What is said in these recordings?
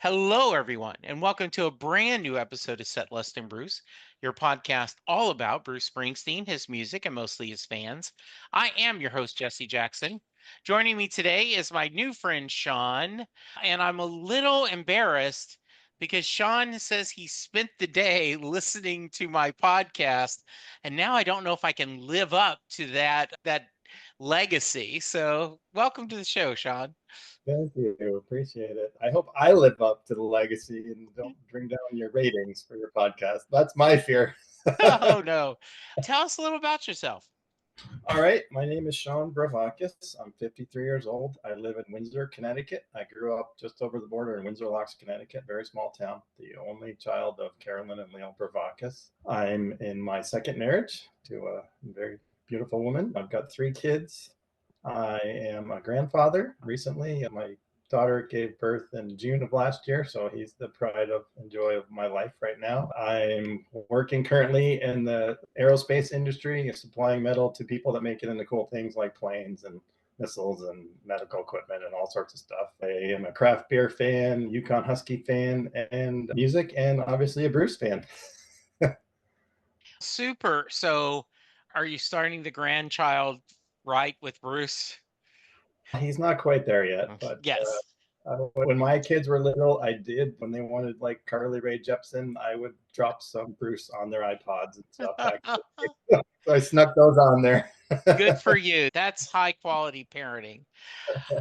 Hello, everyone, and welcome to a brand new episode of Setlists and Bruce, your podcast all about Bruce Springsteen, his music, and mostly his fans. I am your host, Jesse Jackson. Joining me today is my new friend, Sean, and I'm a little embarrassed because Sean says he spent the day listening to my podcast, and now I don't know if I can live up to that legacy. So, welcome to the show, Sean. Thank you. Appreciate it. I hope I live up to the legacy and don't bring down your ratings for your podcast. That's my fear. Oh no. Tell us a little about yourself. All right. My name is Sean Bravakis. I'm 53 years old. I live in Windsor, Connecticut. I grew up just over the border in Windsor Locks, Connecticut, very small town, the only child of Carolyn and Leo Bravakis. I'm in my second marriage to a very beautiful woman. I've got 3 kids. I am a grandfather recently. My daughter gave birth in June of last year, so he's the pride and joy of my life right now. I'm working currently in the aerospace industry, supplying metal to people that make it into cool things like planes and missiles and medical equipment and all sorts of stuff. I am a craft beer fan, Yukon Husky fan, and music, and obviously a Bruce fan. Super. So, are you starting the grandchild right with Bruce? He's not quite there yet, but Yes. when my kids were little, I did. When they wanted like Carly Rae Jepsen, I would drop some Bruce on their iPods and stuff. So I snuck those on there. Good for you. That's high quality parenting.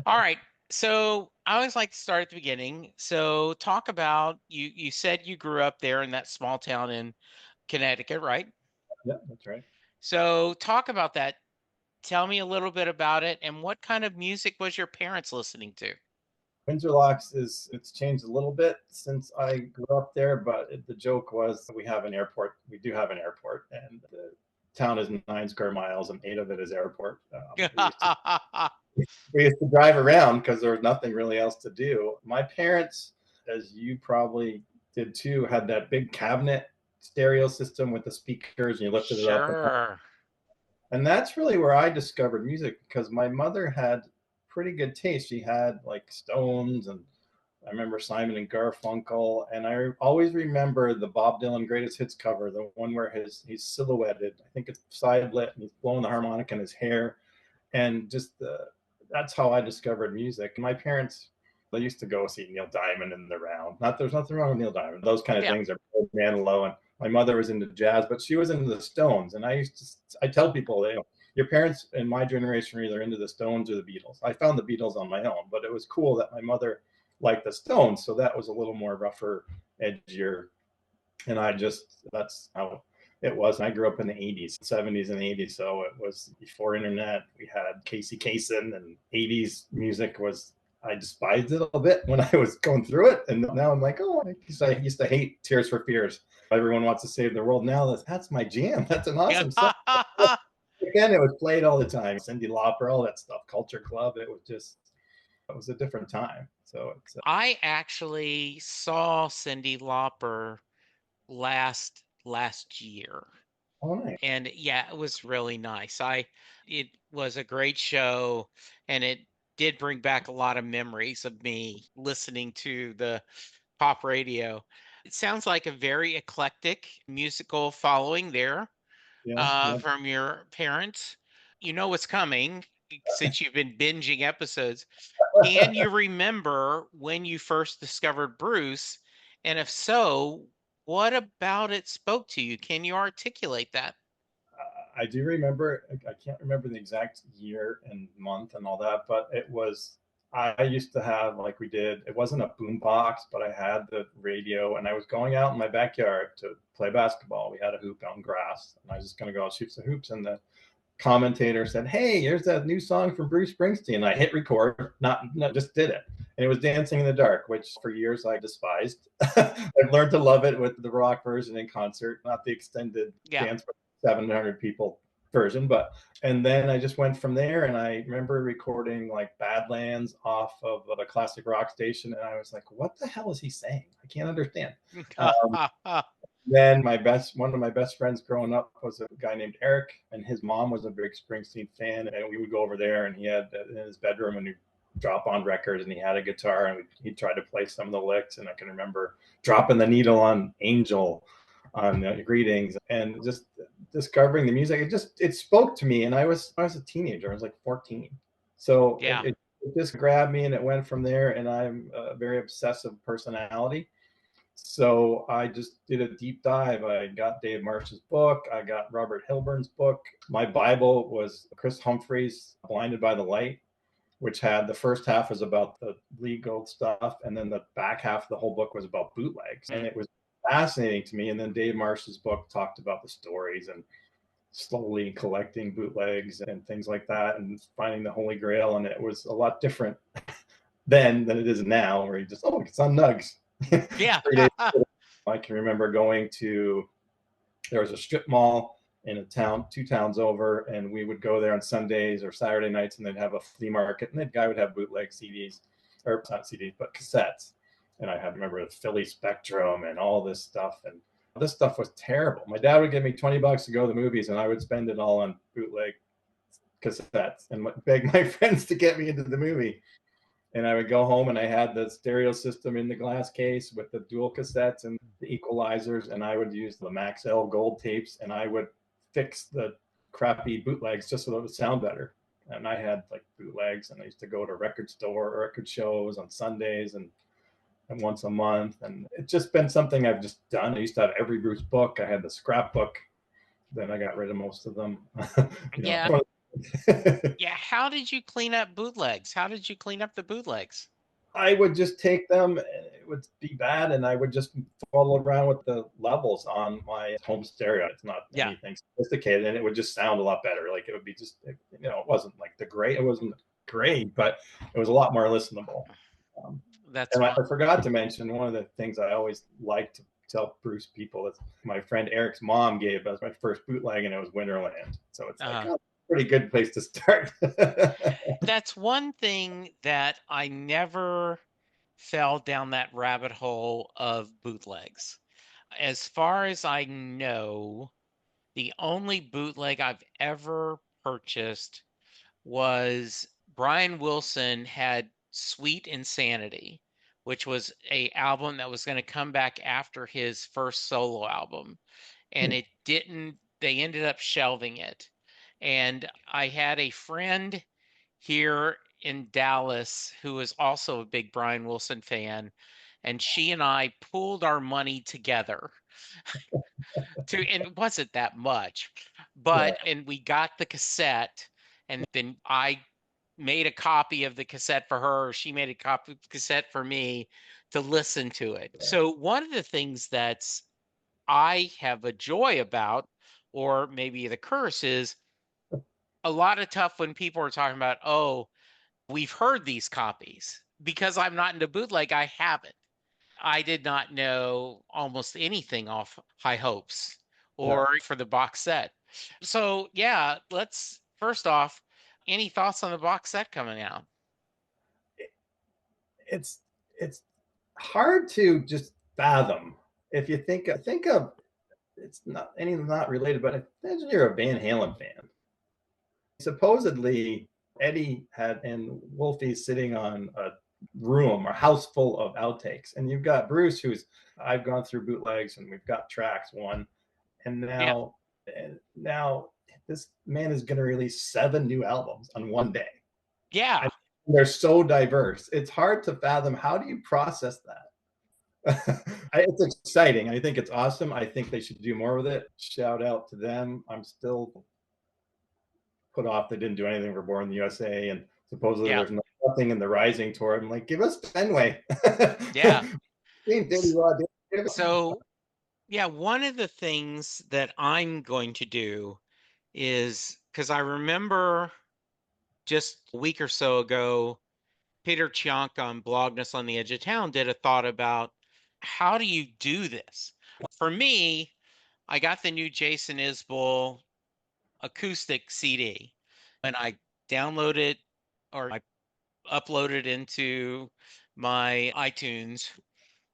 All right. So, I always like to start at the beginning. So, talk about you said you grew up there in that small town in Connecticut, right? Yeah, that's right. So, talk about that. Tell me a little bit about it and what kind of music was your parents listening to? Windsor Locks it's changed a little bit since I grew up there, but the joke was we have an airport. We do have an airport, and the town is 9 square miles, and 8 of it is airport. We used to drive around because there was nothing really else to do. My parents, as you probably did too, had that big cabinet stereo system with the speakers, and you lifted it up. Sure. And that's really where I discovered music because my mother had pretty good taste. She had like Stones, and I remember Simon and Garfunkel, and I always remember the Bob Dylan Greatest Hits cover, the one where he's silhouetted. I think it's side lit, and he's blowing the harmonica in his hair, and that's how I discovered music. My parents, they used to go see Neil Diamond in the round. Not There's nothing wrong with Neil Diamond. Those kind of Yeah. things are Manilow, and my mother was into jazz, but she was into the Stones. And I tell people, your parents in my generation are either into the Stones or the Beatles. I found the Beatles on my own, but it was cool that my mother liked the Stones, so that was a little more rougher, edgier, and that's how it was. I grew up in the 80s, 70s, and 80s, so it was before internet. We had Casey Kasem, and 80s music was, I despised it a little bit when I was going through it, and now I'm like, oh, I used to hate Tears for Fears. Everyone wants to save the world. Now that's my jam. That's an awesome song. Again, it was played all the time. Cyndi Lauper, all that stuff. Culture Club. It was a different time. So I actually saw Cyndi Lauper last year. oh, nice. And yeah, it was really nice. It was a great show, and it did bring back a lot of memories of me listening to the pop radio. It sounds like a very eclectic musical following there Yeah. from your parents. You know what's coming since you've been binging episodes. Can you remember when you first discovered Bruce? And if so, what about it spoke to you? Can you articulate that? I do remember. I can't remember the exact year and month and all that, but it was. I used to have, like we did. It wasn't a boom box, but I had the radio, and I was going out in my backyard to play basketball. We had a hoop on grass, and I was just going to go out shoot some hoops. And the commentator said, "Hey, here's that new song from Bruce Springsteen." I hit record, just did it, and it was "Dancing in the Dark," which for years I despised. I've learned to love it with the rock version in concert, not the extended Yeah. dance for 700 people version. And then I just went from there, and I remember recording like Badlands off of a classic rock station, and I was like, "What the hell is he saying? I can't understand." Then one of my best friends growing up was a guy named Eric, and his mom was a big Springsteen fan, and we would go over there, and he had in his bedroom a new drop on records, and he had a guitar, and he tried to play some of the licks. And I can remember dropping the needle on Angel on Greetings, and just discovering the music. It spoke to me, and I was a teenager. I was like 14, so Yeah. it just grabbed me, and it went from there. And I'm a very obsessive personality. So I just did a deep dive. I got Dave Marsh's book. I got Robert Hilburn's book. My Bible was Chris Humphrey's Blinded by the Light, which had the first half was about the legal stuff, and then the back half of the whole book was about bootlegs. And it was fascinating to me. And then Dave Marsh's book talked about the stories and slowly collecting bootlegs and things like that, and finding the Holy Grail. And it was a lot different then than it is now, where you just, oh, it's on Nugs. Yeah. 3 days. I can remember going to, there was a strip mall in a town, 2 towns over, and we would go there on Sundays or Saturday nights, and they'd have a flea market, and that guy would have bootleg CDs, or not CDs, but cassettes. And I had remember the Philly Spectrum and all this stuff. And this stuff was terrible. My dad would give me $20 to go to the movies, and I would spend it all on bootleg cassettes and beg my friends to get me into the movie. And I would go home, and I had the stereo system in the glass case with the dual cassettes and the equalizers, and I would use the Maxell gold tapes, and I would fix the crappy bootlegs just so it would sound better. And I had like bootlegs, and I used to go to record shows on Sundays and once a month. And it's just been something I've just done. I used to have every Bruce book. I had the scrapbook. Then I got rid of most of them. Yeah. Yeah. How did you clean up bootlegs? How did you clean up the bootlegs? I would just take them, and it would be bad, and I would just follow around with the levels on my home stereo. It's not anything sophisticated, and it would just sound a lot better. Like it would be just, it wasn't like it wasn't great, but it was a lot more listenable. That's and I forgot to mention one of the things I always like to tell Bruce people is my friend Eric's mom gave us my first bootleg, and it was Winterland. So it's like, pretty good place to start. That's one thing that I never fell down that rabbit hole of bootlegs. As far as I know, the only bootleg I've ever purchased was Brian Wilson had Sweet Insanity, which was a album that was going to come back after his first solo album, and it didn't. They ended up shelving it. And I had a friend here in Dallas who was also a big Brian Wilson fan, and she and I pooled our money together and it wasn't that much, but and we got the cassette, and then I made a copy of the cassette for her, or she made a copy of the cassette for me to listen to it. So one of the things that's I have a joy about, or maybe the curse, is a lot of tough when people are talking about, oh, we've heard these copies. Because I'm not into bootleg, I haven't. I did not know almost anything off High Hopes or for the box set. So yeah, let's first off, any thoughts on the box set coming out? It's hard to just fathom. If you think of, it's not related, but imagine you're a Van Halen fan. Supposedly Eddie had and Wolfie's sitting on a room or house full of outtakes, and you've got Bruce, who's, I've gone through bootlegs, and we've got tracks one, and now this man is going to release 7 new albums on one day. Yeah. And they're so diverse. It's hard to fathom. How do you process that? It's exciting. I think it's awesome. I think they should do more with it. Shout out to them. I'm still put off they didn't do anything for Born in the USA, and supposedly there's nothing in the Rising tour. I'm like, give us Fenway. Yeah. So yeah, one of the things that I'm going to do is, because I remember just a week or so ago, Peter Chiank on Blogness on the Edge of Town did a thought about how do you do this? For me, I got the new Jason Isbell acoustic CD, and I downloaded or I uploaded into my iTunes.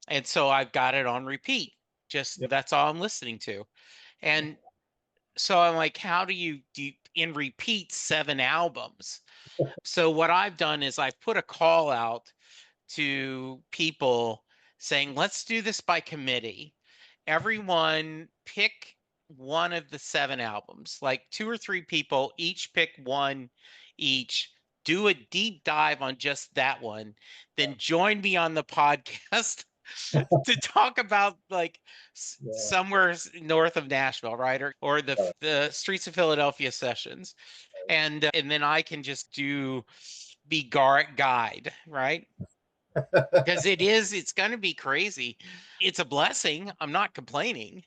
And so I've got it on repeat. Just that's all I'm listening to. And so I'm like, how do you in repeat 7 albums. So what I've done is I've put a call out to people saying, let's do this by committee. Everyone pick one of the 7 albums, like 2 or 3 people each pick one each, do a deep dive on just that one, then join me on the podcast to talk about like Yeah. somewhere north of Nashville, right? Or the streets of Philadelphia sessions. And then I can just be guide, right? Because it's going to be crazy. It's a blessing. I'm not complaining,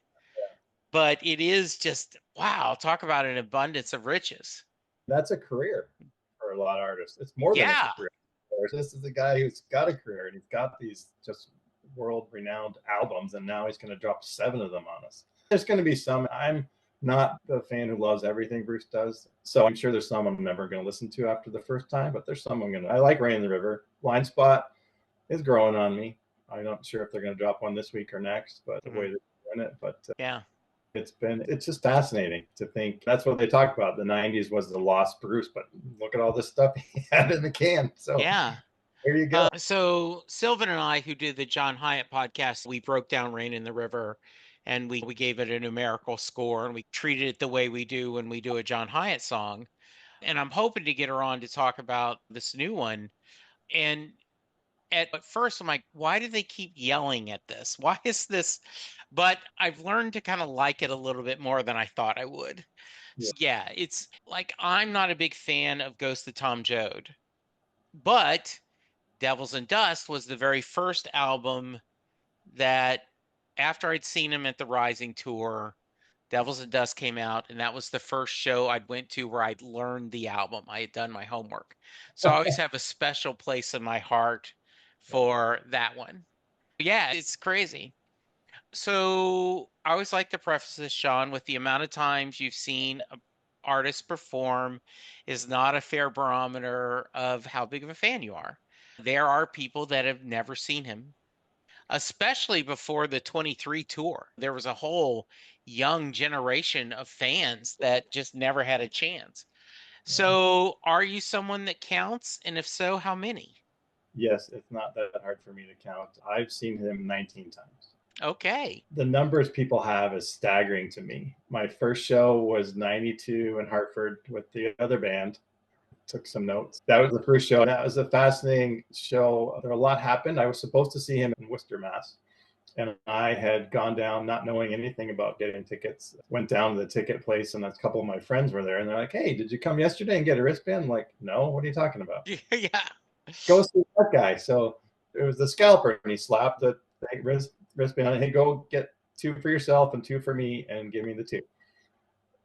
but it is just, wow, talk about an abundance of riches. That's a career for a lot of artists. It's more than a Yeah. career. This is a guy who's got a career and he's got these just world renowned albums, and now he's going to drop 7 of them on us. There's going to be some. I'm not the fan who loves everything Bruce does, so I'm sure there's some I'm never going to listen to after the first time, but there's some I'm going to. I like Rain in the River. Blind Spot is growing on me. I'm not sure if they're going to drop one this week or next, but the way they're doing it. But yeah, it's just fascinating to think. That's what they talk about. The 90s was the lost Bruce, but look at all this stuff he had in the can. So yeah. there you go. So Sylvan and I, who did the John Hyatt podcast, we broke down Rain in the River, and we gave it a numerical score, and we treated it the way we do when we do a John Hyatt song. And I'm hoping to get her on to talk about this new one. And at first I'm like, why do they keep yelling at this? Why is this? But I've learned to kind of like it a little bit more than I thought I would. Yeah. Yeah, it's like I'm not a big fan of Ghost of Tom Joad, but Devils and Dust was the very first album that, after I'd seen him at the Rising tour, Devils and Dust came out, and that was the first show I'd went to where I'd learned the album. I had done my homework. So I always have a special place in my heart for that one. Yeah, it's crazy. So I always like to preface this, Sean, with the amount of times you've seen an artist perform is not a fair barometer of how big of a fan you are. There are people that have never seen him, especially before the 23 tour. There was a whole young generation of fans that just never had a chance. So are you someone that counts? And if so, how many? Yes, it's not that hard for me to count. I've seen him 19 times. Okay. The numbers people have is staggering to me. My first show was 92 in Hartford with the other band. Took some notes. That was the first show. That was a fascinating show. There a lot happened. I was supposed to see him in Worcester, Mass. And I had gone down not knowing anything about getting tickets. Went down to the ticket place, and a couple of my friends were there. And they're like, hey, did you come yesterday and get a wristband? I'm like, no, what are you talking about? Yeah. Go see that guy. So it was the scalper, and he slapped the wristband on. Hey, go get 2 for yourself and 2 for me, and give me the 2.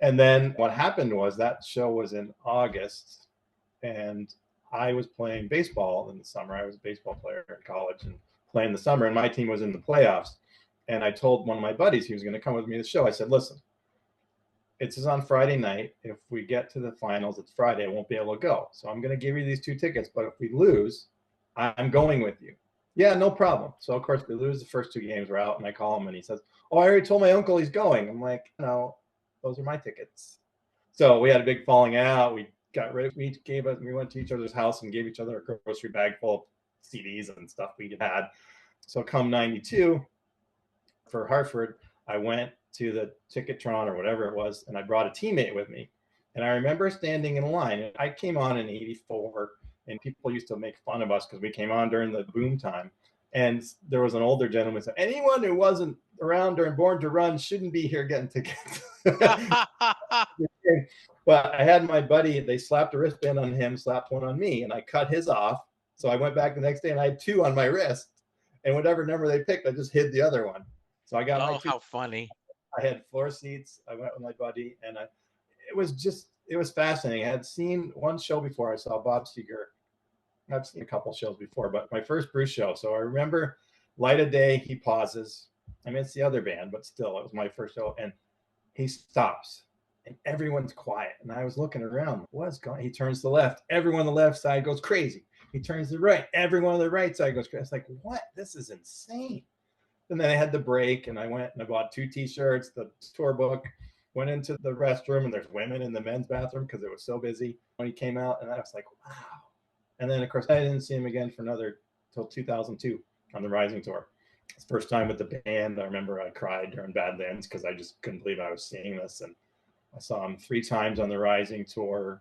And then what happened was that show was in August, and I was playing baseball in the summer. I was a baseball player at college and playing the summer, and my team was in the playoffs. And I told one of my buddies he was going to come with me to the show. I said, listen, it's on Friday night. If we get to the finals, it's Friday. I won't be able to go. So I'm going to give you these 2 tickets. But if we lose, I'm going with you. Yeah, no problem. So, of course, we lose the first 2 games. We're out, and I call him, and he says, oh, I already told my uncle he's going. I'm like, no, those are my tickets. So we had a big falling out. We got rid of, we went to each other's house and gave each other a grocery bag full of CDs and stuff we had. So come 92 for Hartford, I went to the Ticketron or whatever it was, and I brought a teammate with me. And I remember standing in line. I came on in 84, and people used to make fun of us because we came on during the boom time. And there was an older gentleman who said, anyone who wasn't around during Born to Run shouldn't be here getting tickets. But I had my buddy, they slapped a wristband on him, slapped one on me, and I cut his off. So I went back the next day, and I had 2 on my wrist. And whatever number they picked, I just hid the other one. So I got my 2. How funny. I had floor seats. I went with my buddy, and it was fascinating. I had seen one show before. I saw Bob Seger. I've seen a couple shows before, but my first Bruce show. So I remember Light of Day, he pauses. I mean, it's the other band, but still, it was my first show. And he stops, and everyone's quiet. And I was looking around. What's going on? He turns to the left. Everyone on the left side goes crazy. He turns to the right. Everyone on the right side goes crazy. It's like, what? This is insane. And then I had the break, and I went and I bought 2 T-shirts, the tour book, Went into the restroom and there's women in the men's bathroom because it was so busy when he came out. And I was like, wow. And then, of course, I didn't see him again for another till 2002 on the Rising tour. It's first time with the band. I remember I cried during Badlands because I just couldn't believe I was seeing this. And I saw him 3 times on the Rising tour,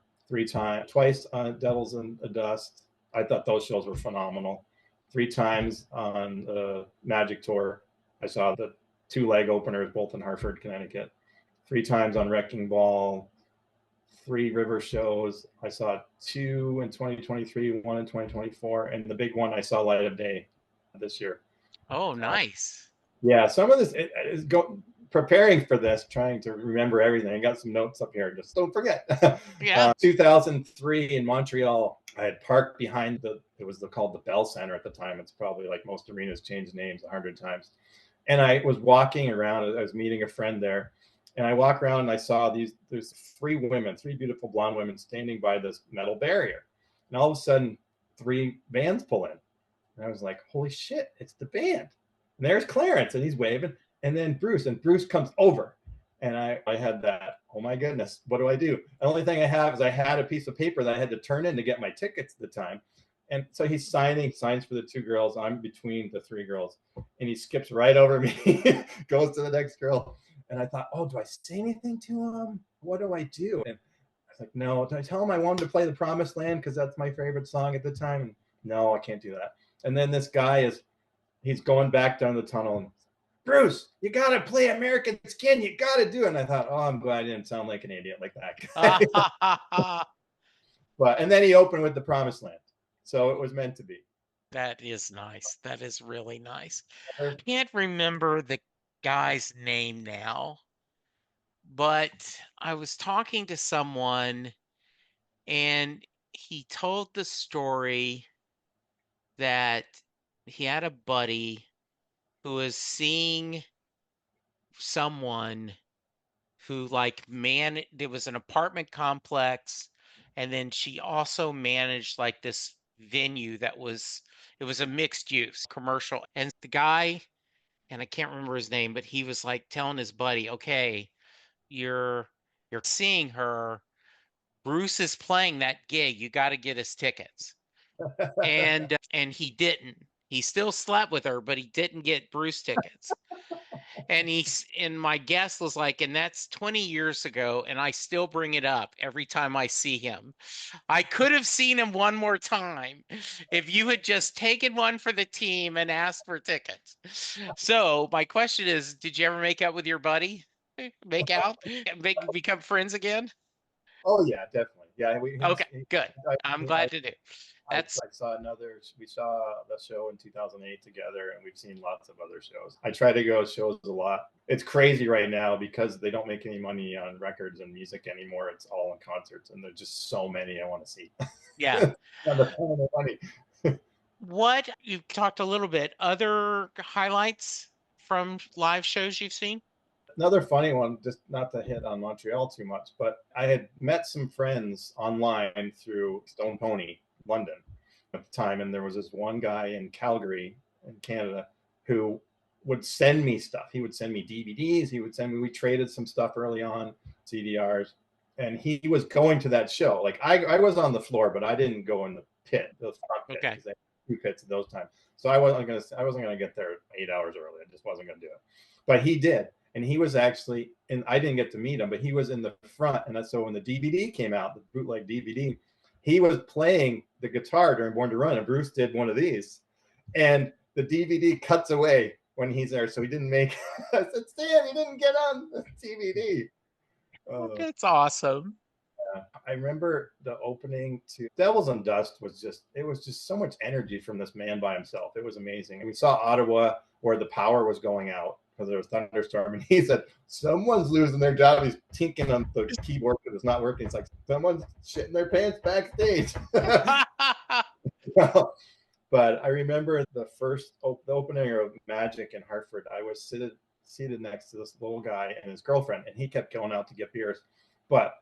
twice on Devils in the Dust. I thought those shows were phenomenal. 3 times on the Magic tour. I saw the 2 leg openers, both in Hartford, Connecticut. 3 times on Wrecking Ball, 3 river shows. I saw 2 in 2023, 1 in 2024, and the big one I saw Light of Day this year. Oh, nice. Yeah, some of this is preparing for this, trying to remember everything. I got some notes up here. Just don't forget. Yeah. 2003 in Montreal, I had parked behind it was called the Bell Center at the time. It's probably like most arenas changed names 100 times. And I was walking around. I was meeting a friend there. And I walk around and I saw there's 3 beautiful blonde women standing by this metal barrier. And all of a sudden, 3 bands pull in. And I was like, holy shit, it's the band. And there's Clarence and he's waving. And then Bruce comes over. And I had that, oh my goodness, what do I do? The only thing I have is I had a piece of paper that I had to turn in to get my tickets at the time. And so he's signs for the 2 girls. I'm between the 3 girls. And he skips right over me, goes to the next girl. And I thought, oh, do I say anything to him? What do I do? And I was like, no, do I tell him I want him to play The Promised Land because that's my favorite song at the time? And no, I can't do that. And then this guy he's going back down the tunnel and, Bruce, you got to play American Skin. You got to do it. And I thought, oh, I'm glad I didn't sound like an idiot like that guy. And then he opened with The Promised Land. So it was meant to be. That is nice. That is really nice. I can't remember the guy's name now, but I was talking to someone and he told the story that he had a buddy who was seeing someone who it was an apartment complex, and then she also managed like this venue it was a mixed use commercial. And the guy, and I can't remember his name, but he was like telling his buddy, okay, you're seeing her. Bruce is playing that gig. You got to get us tickets. And he didn't. He still slept with her, but he didn't get Bruce tickets. And my guess was like, and that's 20 years ago, and I still bring it up every time I see him. I could have seen him one more time if you had just taken one for the team and asked for tickets. So my question is, did you ever make out with your buddy? Make out? Become friends again? Oh, yeah, definitely. Yeah. Okay, good. I'm glad to do. We saw the show in 2008 together, and we've seen lots of other shows. I try to go to shows a lot. It's crazy right now because they don't make any money on records and music anymore. It's all in concerts, and there's just so many I want to see. Yeah. Money. What, you've talked a little bit, other highlights from live shows you've seen? Another funny one, just not to hit on Montreal too much, but I had met some friends online through Stone Pony, London at the time. And there was this one guy in Calgary in Canada who would send me stuff. He would send me DVDs. We traded some stuff early on, CDRs. And he was going to that show. Like I was on the floor, but I didn't go in the pit, the front pit. Okay. They had 2 pits at those times. So I wasn't going to get there 8 hours early. I just wasn't going to do it. But he did. And he was actually, and I didn't get to meet him, but he was in the front. And so when the DVD came out, the bootleg DVD, he was playing the guitar during Born to Run, and Bruce did one of these. And the DVD cuts away when he's there. So he didn't make, I said, Stan, you didn't get on the DVD. That's awesome. Yeah. I remember the opening to Devils and Dust was just so much energy from this man by himself. It was amazing. And we saw Ottawa where the power was going out because there was thunderstorm, and he said, someone's losing their job. He's tinking on the keyboard because it's not working. It's like someone's shitting their pants backstage. But I remember the opening of Magic in Hartford. I was seated next to this little guy and his girlfriend, and he kept going out to get beers, but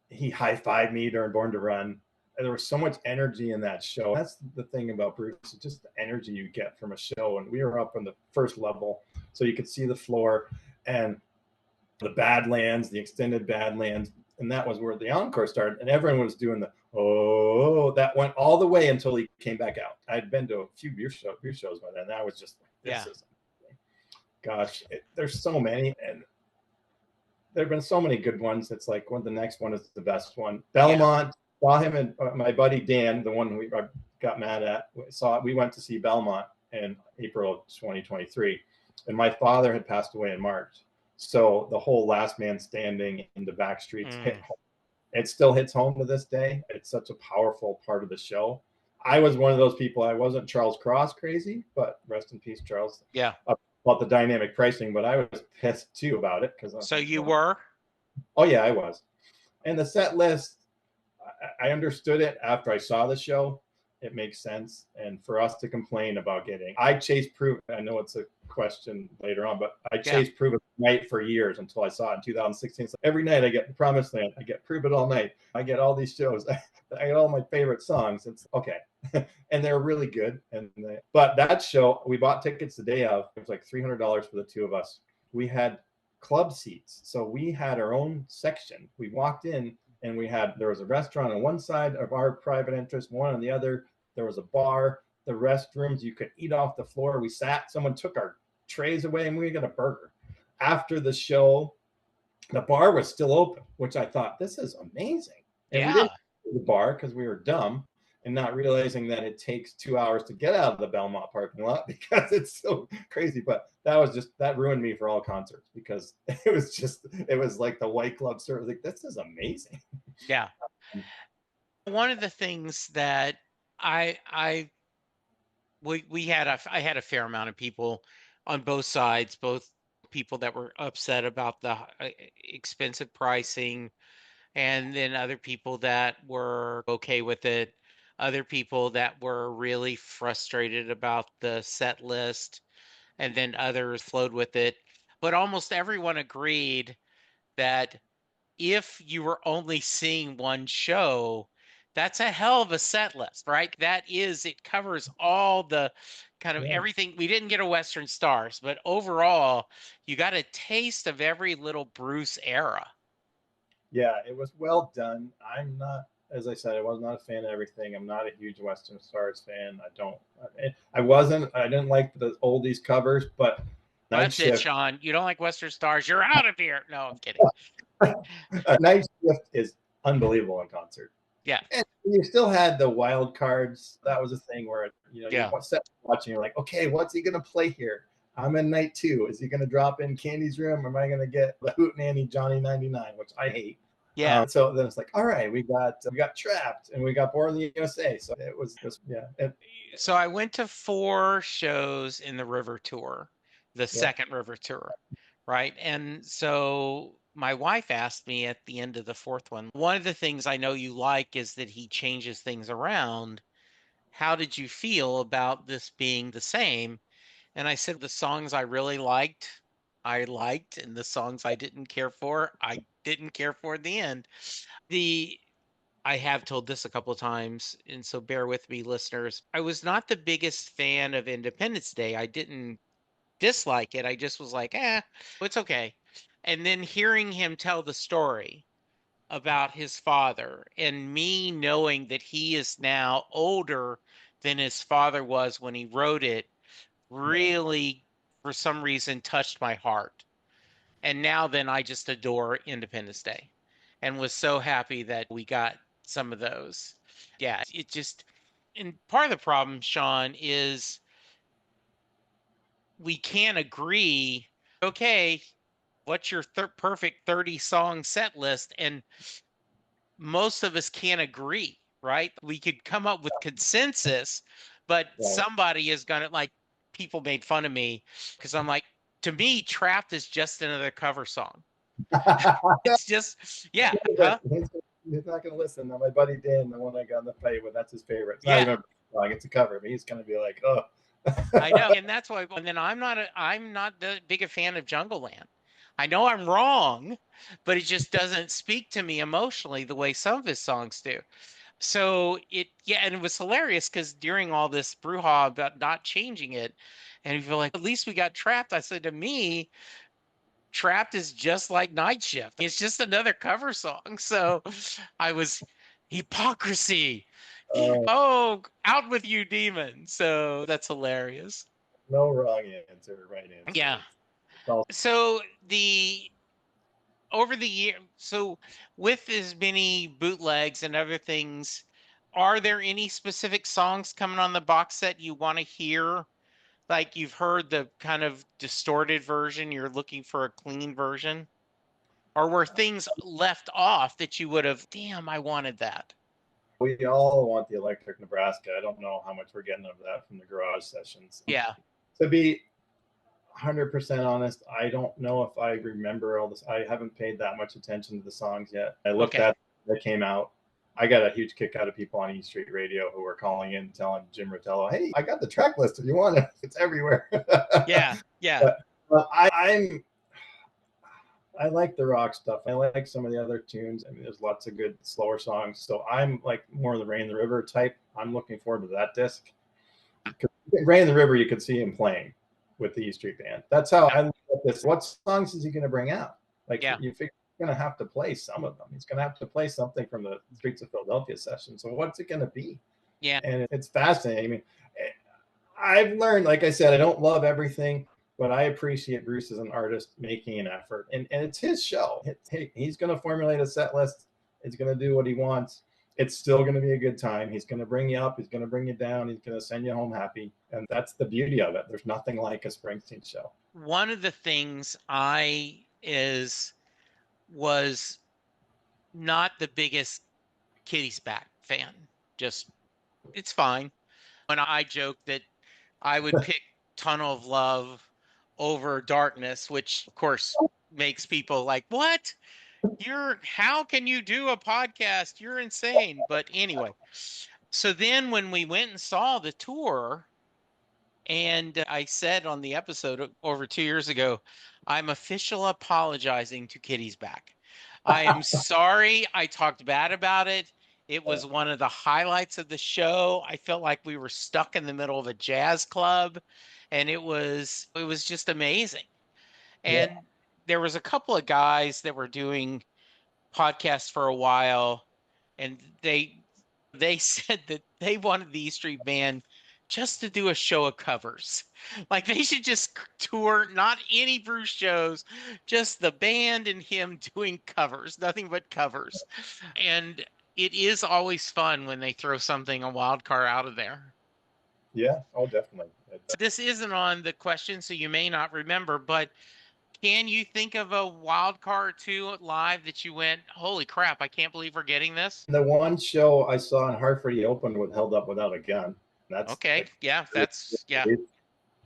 he high-fived me during Born to Run. And there was so much energy in that show. That's the thing about Bruce, just the energy you get from a show. And we were up on the first level, so you could see the floor. And the Badlands, the extended Badlands, and that was where the encore started. And everyone was doing the that went all the way until he came back out. I'd been to a few beer shows by then, and I was just like, this is gosh, there's so many, and there have been so many good ones. It's like the next one is the best one. Belmont, saw him and my buddy Dan, the one I got mad at, we went to see Belmont in April of 2023, and my father had passed away in March. So the whole Last Man Standing in the back streets hit home. It still hits home to this day. It's such a powerful part of the show. I was one of those people. I wasn't Charles Cross crazy, but rest in peace, Charles. Yeah. About the dynamic pricing, but I was pissed too about it. So you were? Oh yeah, I was. And the set list, I understood it after I saw the show. It makes sense. And for us to complain about I chased Prove It. I know it's a question later on, but I chased Prove It night for years until I saw it in 2016. So every night I get Promised Land. I get Prove It all night. I get all these shows. I get all my favorite songs. It's okay. And they're really good. But that show, we bought tickets the day of. It was like $300 for the two of us. We had club seats. So we had our own section. We walked in, and there was a restaurant on one side of our private interest, one on the other. There was a bar, the restrooms, you could eat off the floor. We sat, someone took our trays away, and we got a burger. After the show, the bar was still open, which I thought, this is amazing. And we didn't go to the bar because we were dumb and not realizing that it takes 2 hours to get out of the Belmont parking lot because it's so crazy. But that ruined me for all concerts, because it was like the White Club service. Like, this is amazing. Yeah. One of the things that I had a fair amount of people on both sides, both people that were upset about the expensive pricing, and then other people that were okay with it, other people that were really frustrated about the set list, and then others flowed with it. But almost everyone agreed that if you were only seeing one show, that's a hell of a set list, right? It covers all the kind of everything. We didn't get a Western Stars, but overall, you got a taste of every little Bruce era. Yeah, it was well done. As I said, I was not a fan of everything. I'm not a huge Western Stars fan. I didn't like the oldies covers, but That's it, Sean. You don't like Western Stars, you're out of here. No, I'm kidding. Night Shift is unbelievable in concert. Yeah. And you still had the wild cards. That was a thing where, you set watching, you're like, okay, what's he going to play here? I'm in night 2. Is he going to drop in Candy's Room? Or am I going to get the Hootenanny Johnny 99, which I hate? Yeah. So then it's like, all right, we got Trapped, and we got Born in the USA. So it was just, So I went to 4 shows in the River Tour, the second River Tour, right? And so my wife asked me at the end of the 4th one of the things I know you like is that he changes things around. How did you feel about this being the same? And I said, the songs I really liked, and the songs I didn't care for, I didn't care for at the end. I have told this a couple of times, and so bear with me, listeners. I was not the biggest fan of Independence Day. I didn't dislike it. I just was like, it's okay. And then hearing him tell the story about his father, and me knowing that he is now older than his father was when he wrote it, really, for some reason, touched my heart. And now then I just adore Independence Day, and was so happy that we got some of those. Yeah, and part of the problem, Sean, is we can't agree, okay, what's your perfect 30 song set list? And most of us can't agree, right? We could come up with consensus, but somebody is going to, like, people made fun of me because I'm like, to me, Trapped is just another cover song. It's just, Huh? He's not going to listen. Now, my buddy Dan, the one I got in the fight with, that's his favorite. It's not even a song, it's a cover, but he's going to be like, oh. I know, and that's why. And then I'm not the big a fan of Jungle Land. I know I'm wrong, but it just doesn't speak to me emotionally the way some of his songs do. So and it was hilarious because during all this brouhaha about not changing it, and you feel like, at least we got Trapped. I said, to me, Trapped is just like Night Shift. It's just another cover song. So I was hypocrisy. Uh, Oh, out with you, demon. So that's hilarious. no wrong answer, right answer. Yeah. It's all So the over the year, so with as many bootlegs and other things, are there any specific songs coming on the box set you want to hear? Like you've heard the kind of distorted version, you're looking for a clean version? Or were things left off that you would have, damn, I wanted that? we all want the electric Nebraska. I don't know how much we're getting of that from the garage sessions. Yeah. To be 100% honest, I don't know if I remember all this. I haven't paid that much attention to the songs yet. I looked Okay. at that came out. I got a huge kick out of people on E Street Radio who were calling in telling Jim Rotello, "Hey, I got the track list if you want it. It's everywhere." Yeah. Yeah. But I like the rock stuff. I like some of the other tunes. I mean, there's lots of good slower songs. So I'm like more the Rain in the River type. I'm looking forward to that disc. Rain in the River, you could see him playing with the E Street Band. That's how I look at this. What songs is he going to bring out? Like, Yeah. you figure he's going to have to play some of them. He's going to have to play something from the Streets of Philadelphia session. So what's it going to be? Yeah. And it's fascinating. I mean, I've learned, like I said, I don't love everything, but I appreciate Bruce as an artist making an effort. And it's his show. He's going to formulate a set list. He's going to do what he wants. It's still going to be a good time. He's going to bring you up. He's going to bring you down. He's going to send you home happy. And that's the beauty of it. There's nothing like a Springsteen show. One of the things was not the biggest Kitty's Back fan. Just, it's fine. When I joke that I would pick Tunnel of Love over Darkness, which of course makes people like, what? How can you do a podcast? You're insane. But anyway, so then when we went and saw the tour, and I said on the episode over 2 years ago, I'm official apologizing to Kitty's Back. I am sorry I talked bad about it. It was one of the highlights of the show. I felt like we were stuck in the middle of a jazz club, and it was just amazing. And Yeah. there was a couple of guys that were doing podcasts for a while, and they said that they wanted the E Street Band just to do a show of covers. Like they should just tour, not any Bruce shows, just the band and him doing covers, nothing but covers. And it is always fun when they throw something, a wild card out of there. Yeah. Oh, definitely. This isn't on the question, so you may not remember, but can you think of a wild card too live that you went, holy crap, I can't believe we're getting this? The one show I saw in Hartford, he opened with Held Up Without a Gun. That's okay. like, Yeah, that's, yeah.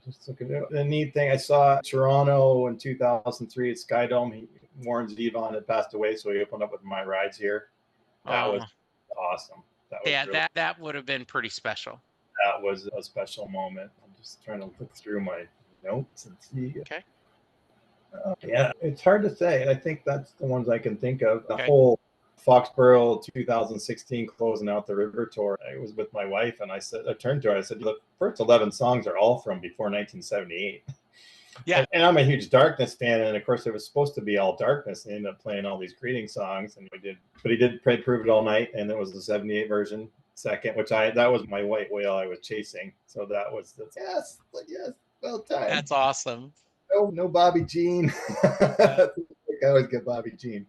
Just look at it. The neat thing, I saw Toronto in 2003 at Skydome. Warren Zevon had passed away, so he opened up with My Rides Here. That was awesome. That would have been pretty special. That was a special moment. I'm just trying to look through my notes and see. Okay. Yeah, it's hard to say. I think that's the ones I can think of. The okay. whole Foxborough 2016 closing out the river tour. I was with my wife, and I turned to her. I said, "The first 11 songs are all from before 1978." Yeah, and I'm a huge Darkness fan, and of course it was supposed to be all Darkness. And they ended up playing all these greeting songs, and he did Prove It All Night, and it was the 78 version second, that was my white whale I was chasing. So that was yes, well time. That's awesome. No Bobby Jean. I always get Bobby Jean.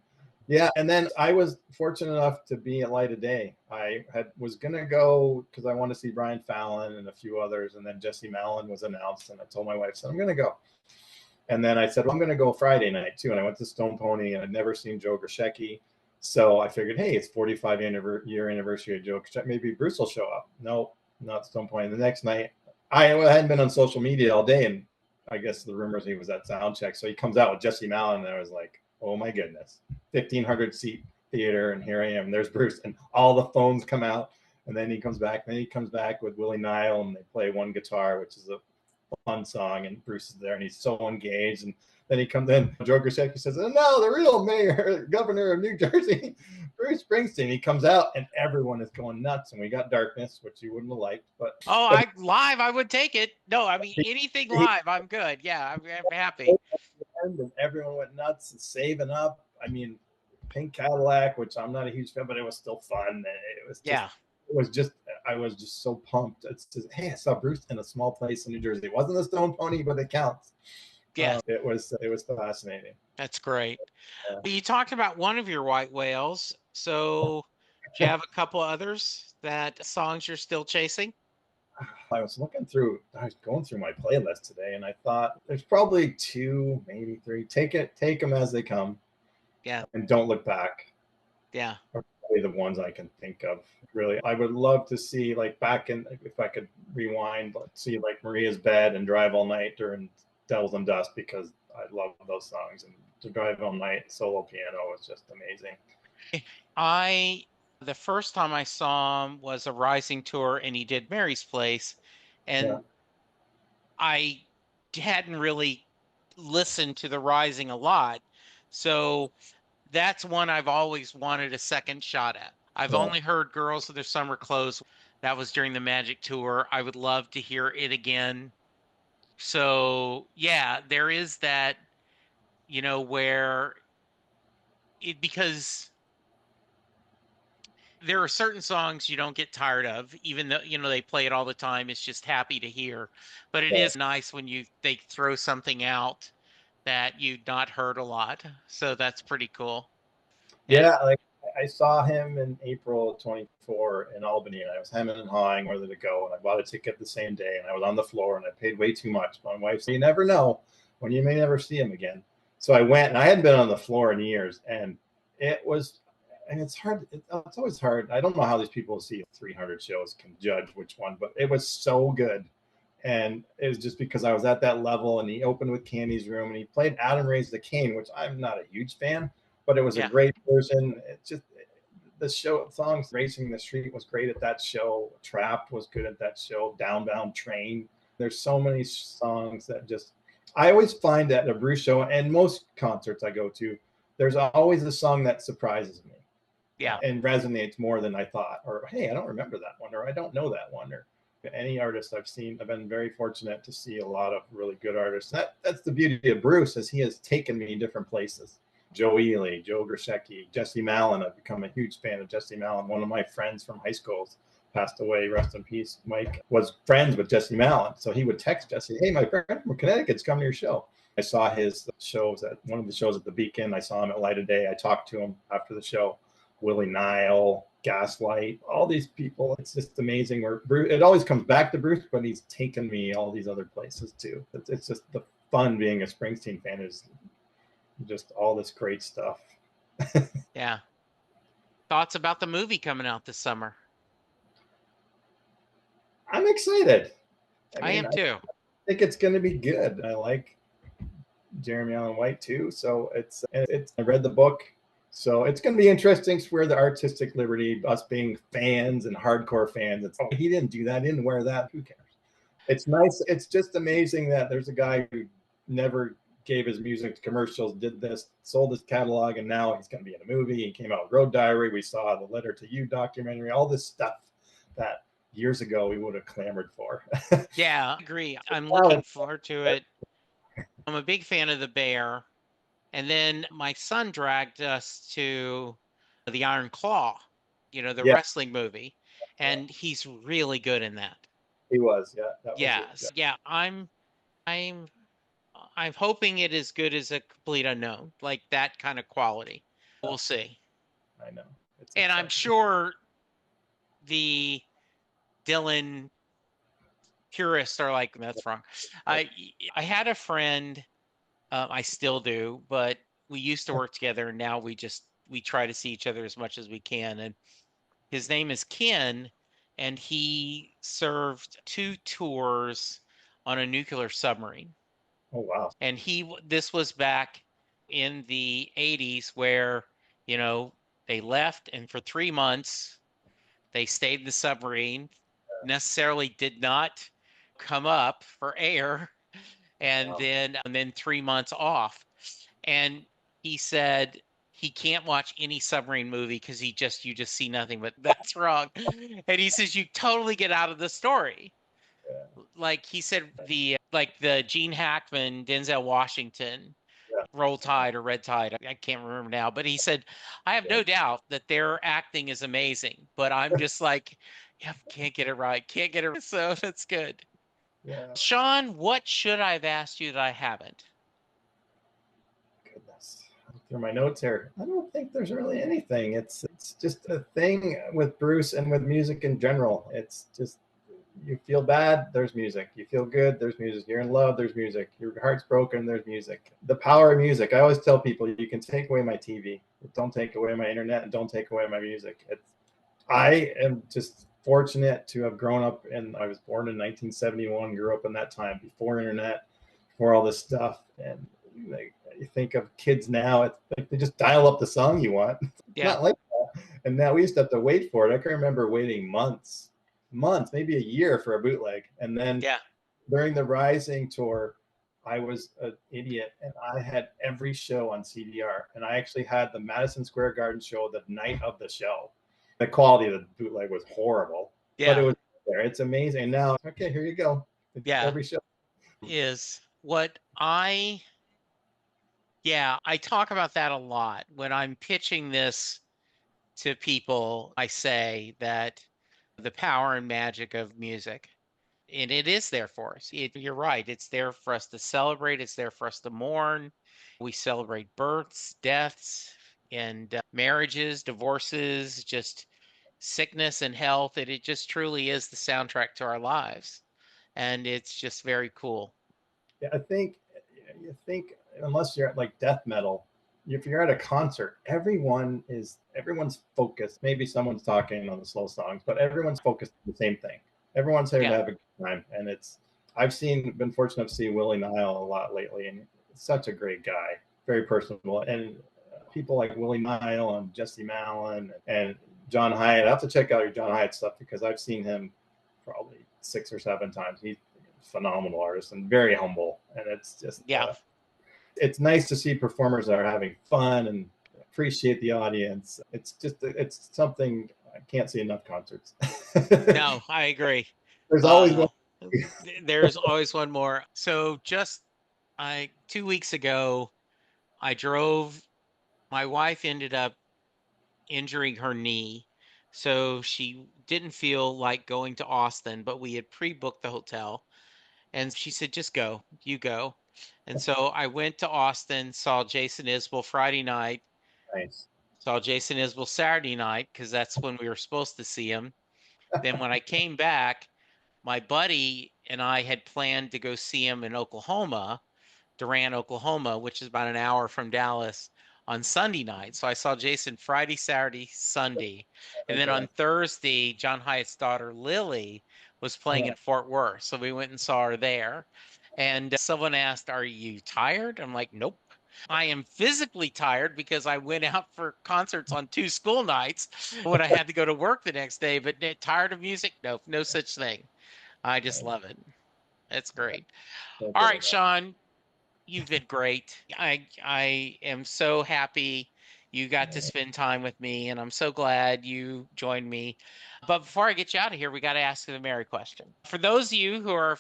Yeah, and then I was fortunate enough to be at Light of Day. I was gonna go because I wanted to see Brian Fallon and a few others, and then Jesse Malin was announced, and I told my wife, I said, I'm gonna go. And then I said, well, I'm gonna go Friday night too. And I went to Stone Pony, and I'd never seen Joe Grishecki. So I figured, hey, it's 45 year anniversary of Joe Grishecki. Maybe Bruce will show up. No, not Stone Pony. The next night, I hadn't been on social media all day, and I guess the rumors he was at sound check. So he comes out with Jesse Malin, and I was like, oh my goodness, 1,500 seat theater, and here I am. There's Bruce, and all the phones come out, and then he comes back. Then he comes back with Willie Nile, and they play One Guitar, which is a fun song, and Bruce is there, and he's so engaged. And then he comes in. Joe Grishecki says, "Oh no, the real mayor, governor of New Jersey, Bruce Springsteen." He comes out, and everyone is going nuts. And we got Darkness, which you wouldn't have liked, but I would take it. No, I mean anything live, I'm good. Yeah, I'm happy. end, and everyone went nuts and saving up. I mean, Pink Cadillac, which I'm not a huge fan, but it was still fun. Yeah. It was just, I was just so pumped. It's just, hey, I saw Bruce in a small place in New Jersey. It wasn't the Stone Pony, but it counts. Yeah. It was fascinating. That's great. You talked about one of your white whales. So do you have a couple others that songs you're still chasing? I was going through my playlist today, and I thought there's probably 2, maybe 3. Take them as they come. Yeah. And Don't Look Back. Yeah. Are probably the ones I can think of. Really, I would love to see, like, back in, if I could rewind, see like Maria's Bed and Drive All Night during Devils and Dust, because I love those songs. And to Drive All Night solo piano was just amazing. The first time I saw him was a Rising tour, and he did Mary's Place, and I hadn't really listened to the Rising a lot, so that's one I've always wanted a second shot at. I've only heard Girls with Their Summer Clothes. That was during the Magic tour. I would love to hear it again. So yeah, there is that, where because there are certain songs you don't get tired of, even though, they play it all the time. It's just happy to hear. But it is nice when they throw something out that you've not heard a lot. So that's pretty cool. Yeah, like I saw him in April of 24 in Albany, and I was hemming and hawing whether to go, and I bought a ticket the same day, and I was on the floor, and I paid way too much. My wife said, "You never know when you may never see him again." So I went, and I hadn't been on the floor in years, and it's hard. It's always hard. I don't know how these people who see 300 shows can judge which one, but it was so good. And it was just because I was at that level, and he opened with Candy's Room, and he played Adam Raised the Cane, which I'm not a huge fan, but it was a great version. It's just the show songs. Racing the Street was great at that show. Trapped was good at that show. Downbound Train. There's so many songs that just, I always find at a Bruce show and most concerts I go to, there's always a song that surprises me. Yeah. And resonates more than I thought. Or, hey, I don't remember that one, or I don't know that one. Or any artist I've seen, I've been very fortunate to see a lot of really good artists. That's the beauty of Bruce, is he has taken me different places. Joe Ely, Joe Grishecki, Jesse Malin. I've become a huge fan of Jesse Malin. One of my friends from high school passed away, rest in peace. Mike was friends with Jesse Malin, so he would text Jesse, "Hey, my friend from Connecticut's coming to your show." I saw his shows at one of the shows at the Beacon. I saw him at Light of Day. I talked to him after the show. Willie Nile, Gaslight, all these people. It's just amazing. Where Bruce, it always comes back to Bruce, but he's taken me all these other places too. It's just the fun being a Springsteen fan, is just all this great stuff. Yeah. Thoughts about the movie coming out this summer? I'm excited. I am too. I think it's going to be good. I like Jeremy Allen White too, so it's. I read the book. So it's going to be interesting where the artistic liberty, us being fans and hardcore fans, it's, oh, he didn't do that, he didn't wear that, who cares? It's nice. It's just amazing that there's a guy who never gave his music to commercials, did this, sold his catalog, and now he's going to be in a movie. He came out with Road Diary. We saw the Letter to You documentary, all this stuff that years ago we would have clamored for. Yeah, I agree. I'm looking forward to it. I'm a big fan of The Bear. And then my son dragged us to the Iron Claw, the wrestling movie, and he's really good in that. He was, yeah. I'm hoping it is good as A Complete Unknown, like that kind of quality. We'll see. I know. And I'm sure the Dylan purists are like, that's wrong. I had a friend. I still do, but we used to work together, and now we try to see each other as much as we can. And his name is Ken, and he served 2 tours on a nuclear submarine. Oh, wow. And this was back in the 80s where, they left, and for 3 months they stayed in the submarine, necessarily did not come up for air. And then 3 months off. And he said he can't watch any submarine movie because you just see nothing but that's wrong. And he says you totally get out of the story. Like he said, the Gene Hackman, Denzel Washington, Roll Tide or Red Tide. I can't remember now, but he said, I have no doubt that their acting is amazing, but I'm just like, yeah, can't get it right. Can't get it right. So that's good. Yeah. Sean, what should I have asked you that I haven't? Goodness. Through my notes here, I don't think there's really anything. It's just a thing with Bruce and with music in general. It's just, you feel bad, there's music. You feel good, there's music. You're in love, there's music. Your heart's broken, there's music. The power of music. I always tell people, you can take away my TV, but don't take away my internet, and don't take away my music. I am just fortunate to have grown up in, I was born in 1971, grew up in that time before internet, before all this stuff. And like, you think of kids now, it's like they just dial up the song you want. It's Yeah. not like that. And now we used to have to wait for it. I can remember waiting months, maybe a year for a bootleg. And then Yeah. during the Rising tour, I was an idiot and I had every show on CDR. And I actually had the Madison Square Garden show the night of the show. The quality of the bootleg was horrible, but it Yeah. was there. It's amazing. And now, okay, here you go. It's Yeah. every show. Is what I talk about that a lot when I'm pitching this to people. I say that the power and magic of music, and it is there for us. You're right. It's there for us to celebrate. It's there for us to mourn. We celebrate births, deaths, and marriages, divorces, just sickness and health. It just truly is the soundtrack to our lives. And it's just very cool. Yeah, I think you think unless you're at like death metal, if you're at a concert, everyone's focused. Maybe someone's talking on the slow songs, but everyone's focused on the same thing. Everyone's here to Yeah. have a good time, and been fortunate to see Willie Nile a lot lately, and such a great guy, very personable, and people like Willie Nile and Jesse Malin and John Hyatt. I have to check out your John Hyatt stuff because I've seen him probably 6 or 7 times. He's a phenomenal artist and very humble, and it's just Yeah. it's nice to see performers that are having fun and appreciate the audience. It's something I can't see enough concerts. No, I agree. There's always Uh, one. there's always one more. So just 2 weeks ago, I drove. My wife ended up injuring her knee, so she didn't feel like going to Austin, but we had pre-booked the hotel, and she said, "Just go, you go." And so I went to Austin, saw Jason Isbell Friday night, Nice. saw Jason Isbell Saturday night because that's when we were supposed to see him. Then when I came back, my buddy and I had planned to go see him in Oklahoma, Durant, Oklahoma, which is about an hour from Dallas, on Sunday night. So I saw Jason Friday, Saturday, Sunday. And then Okay. on Thursday, John Hyatt's daughter, Lily, was playing Yeah. in Fort Worth. So we went and saw her there. And someone asked, "Are you tired?" I'm like, "Nope. I am physically tired because I went out for concerts on 2 school nights when I had to go to work the next day, but tired of music? No, no such thing. I just love it. It's great. Can't All get right, enough. Sean, you've been great. I am so happy you got to spend time with me, and I'm so glad you joined me. But before I get you out of here, we got to ask you the Mary question. For those of you who are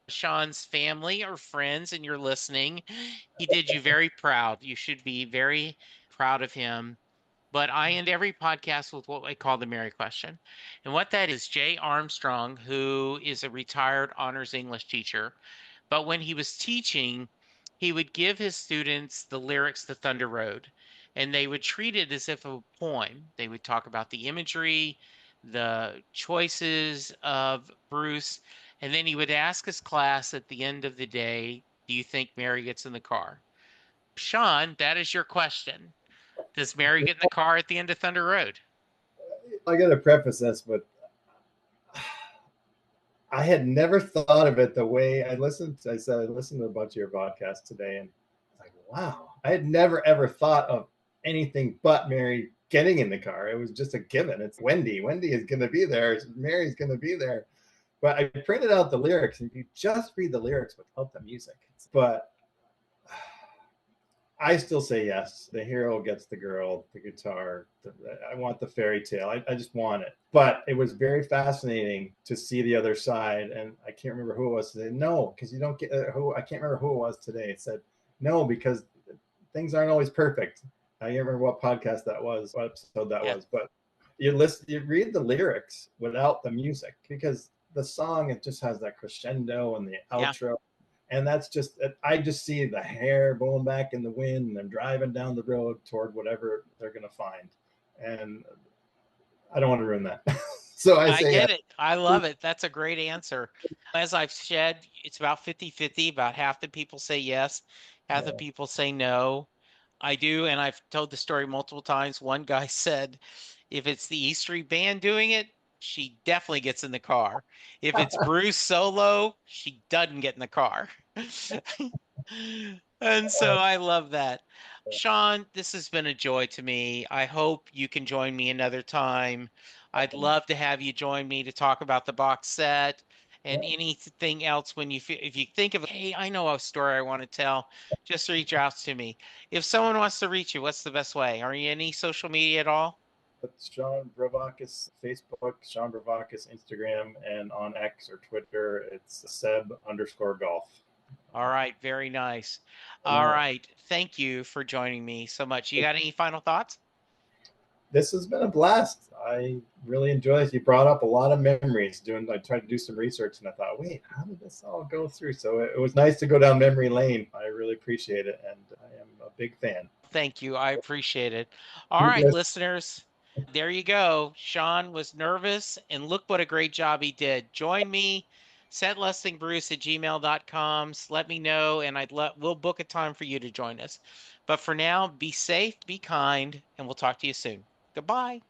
Sean's family or friends and you're listening, he did you very proud. You should be very proud of him. But I end every podcast with what I call the Mary question. And what that is, Jay Armstrong, who is a retired honors English teacher, but when he was teaching, he would give his students the lyrics to Thunder Road, and they would treat it as if a poem. They would talk about the imagery, the choices of Bruce, and then he would ask his class at the end of the day, "Do you think Mary gets in the car?" Sean, that is your question. Does Mary get in the car at the end of Thunder Road? I got to preface this, but I had never thought of it the way I listened. I said I listened to a bunch of your podcasts today, and like, wow, I had never ever thought of anything but Mary getting in the car. It was just a given. It's Wendy. Wendy is going to be there. Mary's going to be there. But I printed out the lyrics, and you just read the lyrics without the music. But I still say yes. The hero gets the girl, the guitar. I want the fairy tale. I just want it. But it was very fascinating to see the other side. And I can't remember who it was today. No, because you don't get who. I can't remember who it was today. It said no because things aren't always perfect. I can't remember what podcast that was, what episode that Yeah. was, but you read the lyrics without the music, because the song, it just has that crescendo and the Yeah. outro. And that's just, I just see the hair blowing back in the wind and them driving down the road toward whatever they're going to find. And I don't want to ruin that. So I I say, get it. I love it. That's a great answer. As I've said, it's about 50-50. About half the people say yes, half the yeah. people say no. I do, and I've told the story multiple times. One guy said, if it's the E Street Band doing it, she definitely gets in the car. If it's Bruce solo, she doesn't get in the car. And so I love that. Sean, this has been a joy to me. I hope you can join me another time. I'd love to have you join me to talk about the box set and Yeah. anything else when if you think of, hey, I know a story I want to tell, just reach out to me. If someone wants to reach you, what's the best way? Are you any social media at all? It's Sean Bravakis, Facebook, Sean Bravakis, Instagram, and on X or Twitter, it's Seb_golf. All right, very nice. All No, right, thank you for joining me so much. You got any final thoughts? this has been a blast. I really enjoyed it. You brought up a lot of memories. I tried to do some research, and I thought, wait, how did this all go through? So it was nice to go down memory lane. I really appreciate it, and I am a big fan. Thank you. I appreciate it. All You right, guys, listeners, there you go. Sean was nervous, and look what a great job he did. Join me, setlistingbruce@gmail.com. Let me know, and we'll book a time for you to join us. But for now, be safe, be kind, and we'll talk to you soon. Goodbye.